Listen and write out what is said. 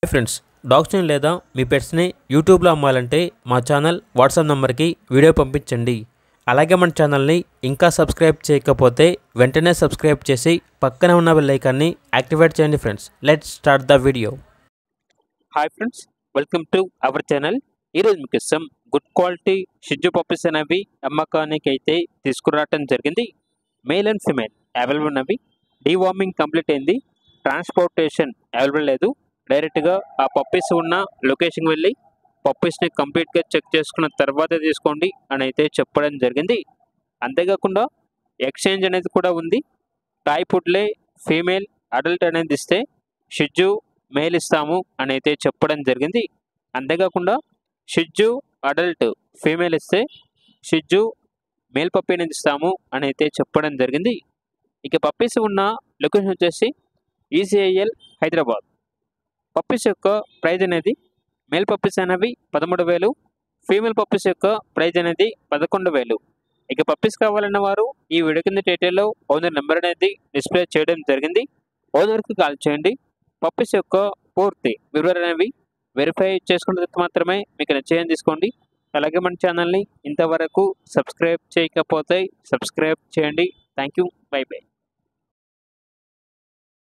Hi friends, డాగ్స్ని లేదా మీ పెట్స్ని యూట్యూబ్లో అమ్మాలంటే మా ఛానల్ వాట్సాప్ నెంబర్కి వీడియో పంపించండి. అలాగే మన ఛానల్ని ఇంకా సబ్స్క్రైబ్ చేయకపోతే వెంటనే సబ్స్క్రైబ్ చేసి పక్కనే ఉన్న బెల్ ఐకాన్ని యాక్టివేట్ చేయండి. Friends, let's start the video. Hi friends, welcome to our channel. ఈరోజు మీకోసం గుడ్ క్వాలిటీ షిజ్జు పప్పీస్ అనేవి అమ్మకానికి అయితే తీసుకురావటం జరిగింది. మేల్ అండ్ ఫిమేల్ అవైలబుల్ ఉన్నవి. డీవార్మింగ్ కంప్లీట్ అయింది. ట్రాన్స్పోర్టేషన్ అవైలబుల్ లేదు. డైరెక్ట్గా ఆ పప్పీస్ ఉన్న లొకేషన్కి వెళ్ళి పప్పీస్ని కంప్లీట్గా చెక్ చేసుకున్న తర్వాత తీసుకోండి అని అయితే చెప్పడం జరిగింది. అంతేకాకుండా ఎక్స్చేంజ్ అనేది కూడా ఉంది. టాయ్ పుడ్లే ఫీమేల్ అడల్ట్ అనేది ఇస్తే షిజ్జు మేల్ ఇస్తాము అని అయితే చెప్పడం జరిగింది. అంతేకాకుండా షిజ్జు అడల్ట్ ఫీమేల్ ఇస్తే షిజ్జు మేల్ పప్పీ అనేది ఇస్తాము అని అయితే చెప్పడం జరిగింది. ఇక పప్పీస్ ఉన్న లొకేషన్ వచ్చేసి ఈసీఐఎల్ హైదరాబాద్. పప్పీస్ యొక్క ప్రైజ్ అనేది మేల్ పప్పీస్ అనేవి 13,000, ఫీమేల్ పప్పీస్ యొక్క ప్రైజ్ అనేది 11,000. ఇక పప్పీస్ కావాలన్న వారు ఈ వీడియో కింద టైటిల్లో ఓనర్ నెంబర్ అనేది డిస్ప్లే చేయడం జరిగింది. ఓనర్కి కాల్ చేయండి. పప్పీస్ యొక్క పూర్తి వివరాలు అనేవి వెరిఫై చేసుకున్న తర్వాత మాత్రమే మీకు నచ్చేయని తీసుకోండి. అలాగే మన ఛానల్ని ఇంతవరకు సబ్స్క్రైబ్ చేయకపోతే సబ్స్క్రైబ్ చేయండి. Thank you. By by.